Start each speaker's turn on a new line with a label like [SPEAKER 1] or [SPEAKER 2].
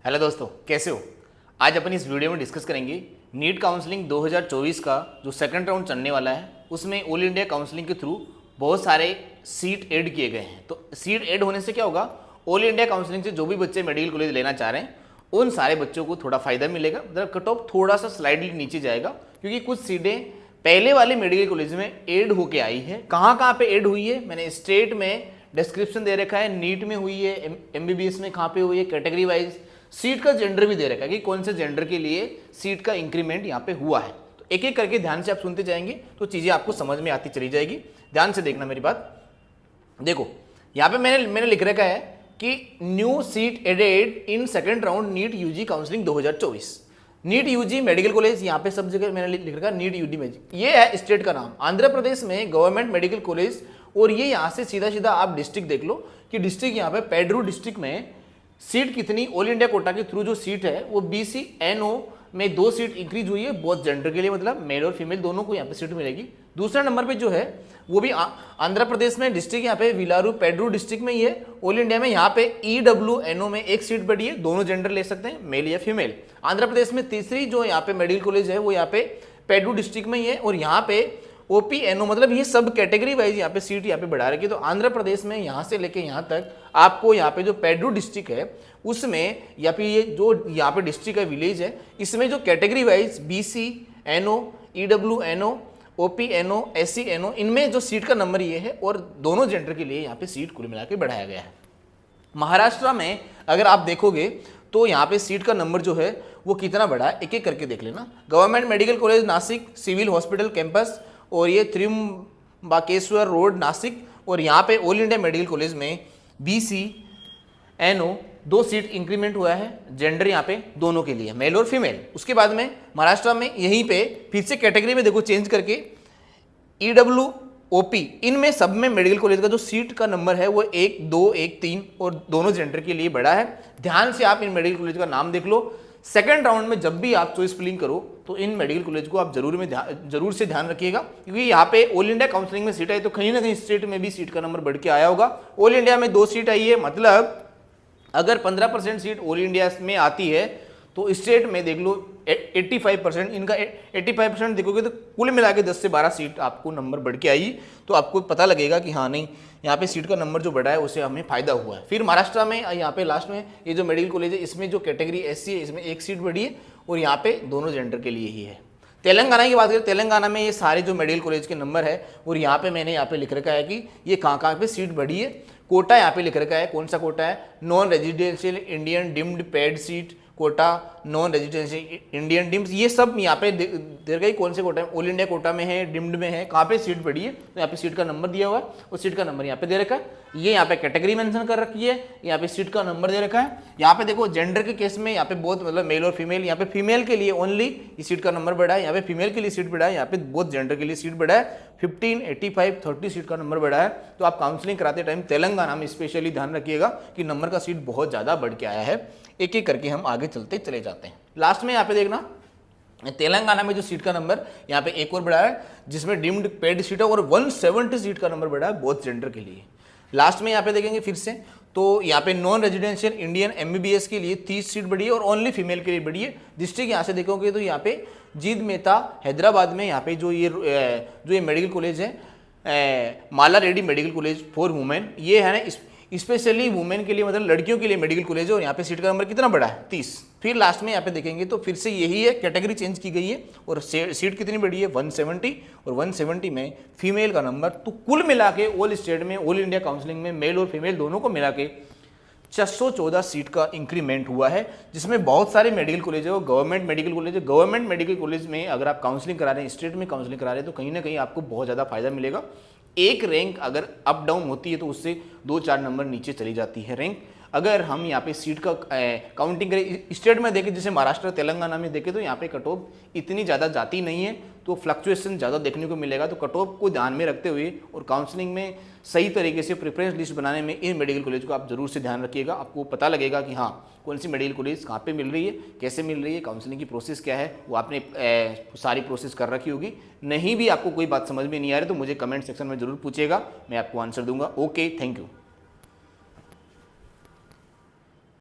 [SPEAKER 1] Hello दोस्तों, कैसे हो। आज अपन इस वीडियो में डिस्कस करेंगे नीट काउंसलिंग 2024 का जो सेकंड राउंड चलने वाला है, उसमें ऑल इंडिया काउंसलिंग के थ्रू बहुत सारे सीट ऐड किए गए हैं। तो सीट ऐड होने से क्या होगा, ऑल इंडिया काउंसलिंग से जो भी बच्चे मेडिकल कॉलेज लेना चाह रहे हैं उन सारे बच्चों को थोड़ा फायदा मिलेगा। मतलब कट ऑफ थोड़ा सा स्लाइडली नीचे जाएगा, क्योंकि कुछ सीटें पहले वाले मेडिकल कॉलेज में ऐड होके आई है। कहाँ पे ऐड हुई है, मैंने स्टेट में डिस्क्रिप्शन दे रखा है। नीट में हुई है, एमबीबीएस में कहाँ पे हुई है, कैटेगरी वाइज सीट का जेंडर भी दे रखा है कि कौन से जेंडर के लिए सीट का इंक्रीमेंट यहाँ पे हुआ है। तो एक एक करके ध्यान से आप सुनते जाएंगे तो चीजें आपको समझ में आती चली जाएगी। ध्यान से देखना मेरी बात। देखो यहाँ पे मैंने लिख रखा है कि new seat added in second round NEET UG counselling 2024। NEET UG medical college, यहाँ पे सब जगह मैंने लिख रखा नीट यूजी में। ये है स्टेट का नाम, आंध्र प्रदेश में गवर्नमेंट मेडिकल कॉलेज। और ये यहाँ से सीधा सीधा आप डिस्ट्रिक्ट देख लो कि डिस्ट्रिक्ट यहाँ पे पेडरू डिस्ट्रिक्ट में सीट कितनी, ऑल इंडिया कोटा के थ्रू जो सीट है वो BC NO में 2 सीट इंक्रीज हुई है, बहुत जेंडर के लिए, मतलब मेल और फीमेल दोनों को यहाँ पे सीट मिलेगी। दूसरा नंबर पे जो है वो भी आंध्र प्रदेश में डिस्ट्रिक्ट यहाँ पे विलारू पेडरू डिस्ट्रिक्ट में ही है। ऑल इंडिया में यहाँ पे EWNO में 1 सीट बढ़ी है, दोनों जेंडर ले सकते हैं, मेल या फीमेल। आंध्र प्रदेश में तीसरी जो यहाँ पे मेडिकल कॉलेज है वो यहाँ पे पेडरू डिस्ट्रिक्ट में ही है। और यहाँ पे OPNO, मतलब ये सब कैटेगरी वाइज यहाँ पे सीट यहाँ पे बढ़ा रखी है। तो आंध्र प्रदेश में यहाँ से लेके यहाँ तक आपको यहाँ पे जो पेडरू डिस्ट्रिक्ट है उसमें, या फिर ये जो यहाँ पे डिस्ट्रिक्ट है, विलेज है, इसमें जो category wise BC NO EWNO OPNO SCNO इनमें जो सीट का नंबर ये है, और दोनों जेंडर के लिए यहाँ पे सीट कुल मिला के बढ़ाया गया है। महाराष्ट्र में अगर आप देखोगे तो यहाँ पे सीट का नंबर जो है वो कितना बढ़ा है, एक एक करके देख लेना। Government medical college Nashik civil hospital campus, और ये त्रिम्बकेश्वर रोड नासिक। और यहाँ पे ऑल इंडिया मेडिकल कॉलेज में BC NO 2 सीट इंक्रीमेंट हुआ है, जेंडर यहाँ पे दोनों के लिए, मेल और फीमेल। उसके बाद में महाराष्ट्र में यहीं पे फिर से कैटेगरी में देखो चेंज करके EWOP, इनमें सब में मेडिकल कॉलेज का जो सीट का नंबर है वो 1 2 1 3 और दोनों जेंडर के लिए बढ़ा है। ध्यान से आप इन मेडिकल कॉलेज का नाम देख लो। सेकंड राउंड में जब भी आप चॉइस फिलिंग करो तो इन मेडिकल कॉलेज को आप जरूर से ध्यान रखिएगा, क्योंकि यहाँ पे ऑल इंडिया काउंसलिंग में सीट आई तो कहीं ना कहीं स्टेट में भी सीट का नंबर बढ़ के आया होगा। ऑल इंडिया में 2 सीट आई है, मतलब अगर 15% सीट ऑल इंडिया में आती है तो स्टेट में देख लो 85%, इनका 85% देखोगे तो कुल मिला के 10 से 12 सीट आपको नंबर बढ़ के आई। तो आपको पता लगेगा कि हाँ नहीं, यहाँ पे सीट का नंबर जो बढ़ा है उससे हमें फायदा हुआ है। फिर महाराष्ट्र में यहाँ पे लास्ट में ये जो मेडिकल कॉलेज है इसमें जो कैटेगरी SC है इसमें 1 सीट बढ़ी है, और यहाँ पे दोनों जेंडर के लिए ही है। तेलंगाना की बात करें, तेलंगाना में ये सारे जो मेडिकल कॉलेज के नंबर है, और यहाँ पे मैंने यहाँ पे लिख रखा है कि ये कहाँ पे सीट बढ़ी है। कोटा यहाँ पे लिख रखा है, कौन सा कोटा है, non residential Indian deemed paid seat quota, non residential Indian deemed, ये सब यहाँ पे दे रखा है कौन से कोटा में, ऑल इंडिया कोटा में है, डिम्ड में है, कहाँ पे सीट बढ़ी है। तो यहाँ पे सीट का नंबर दिया हुआ है, उस सीट का नंबर यहाँ पे दे रखा है। ये यहाँ पे कैटेगरी मेंशन कर रखी है, यहाँ पे सीट का नंबर दे रखा है। यहाँ पे देखो जेंडर के केस में यहाँ पे बहुत, मतलब मेल और फीमेल, यहाँ पे फीमेल के लिए ओनली ये सीट का नंबर बढ़ा है, यहाँ पे फीमेल के लिए सीट बढ़ा है, यहाँ पे बहुत जेंडर के लिए सीट बढ़ा है। 15, 85, 30 सीट का नंबर बढ़ा है। तो आप काउंसलिंग कराते टाइम तेलंगाना में स्पेशली ध्यान रखिएगा कि नंबर का सीट बहुत ज़्यादा बढ़ के आया है। एक एक करके हम आगे चलते चले जाते हैं। लास्ट में यहाँ पे देखना, तेलंगाना में जो सीट का नंबर यहाँ पे एक और बढ़ा है, जिसमें डिम्ड पेड सीट है, और 170 सीट का नंबर बढ़ा है बहुत जेंडर के लिए। लास्ट में यहाँ पे देखेंगे फिर से तो यहाँ पे नॉन रेजिडेंशियल इंडियन MBBS के लिए 30 सीट बढ़ी है, और ओनली फीमेल के लिए बढ़ी है। डिस्ट्रिक्ट यहाँ से देखोगे तो यहाँ पे जीद मेहता हैदराबाद में, यहाँ पे जो ये मेडिकल कॉलेज है Mala Reddy medical college for women, ये है ना स्पेशली वुमेन के लिए, मतलब लड़कियों के लिए मेडिकल कॉलेज है, और यहाँ पे सीट का नंबर कितना बड़ा है 30। फिर लास्ट में यहाँ पे देखेंगे तो फिर से यही है, कैटेगरी चेंज की गई है, और सीट कितनी बढ़ी है 170, और 170 में फीमेल का नंबर। तो कुल मिला के ऑल स्टेट में, ऑल इंडिया काउंसलिंग में मेल और फीमेल दोनों को मिला के 614 सीट का इंक्रीमेंट हुआ है, जिसमें बहुत सारे मेडिकल कॉलेज है वो गवर्नमेंट मेडिकल कॉलेज है। गवर्नमेंट मेडिकल कॉलेज में अगर आप काउंसलिंग करा रहे हैं, स्टेट में काउंसलिंग करा रहे हैं, तो कहीं ना कहीं आपको बहुत ज़्यादा फायदा मिलेगा। एक रैंक अगर अप डाउन होती है तो उससे 2-4 नंबर नीचे चली जाती है रैंक। अगर हम यहाँ पे सीट का काउंटिंग करें, स्टेट में देखें जैसे महाराष्ट्र तेलंगाना में देखें तो यहाँ पे कट ऑफ इतनी ज़्यादा जाती नहीं है, तो फ्लक्चुएशन ज़्यादा देखने को मिलेगा। तो कट ऑफ को ध्यान में रखते हुए और काउंसलिंग में सही तरीके से प्रेफरेंस लिस्ट बनाने में इन मेडिकल कॉलेज को आप जरूर से ध्यान रखिएगा। आपको पता लगेगा कि हाँ कौन सी मेडिकल कॉलेज कहाँ पे मिल रही है, कैसे मिल रही है, काउंसलिंग की प्रोसेस क्या है, वो आपने सारी प्रोसेस कर रखी होगी। नहीं भी आपको कोई बात समझ में नहीं आ रही तो मुझे कमेंट सेक्शन में जरूर पूछिएगा, मैं आपको आंसर दूंगा। Okay, thank you.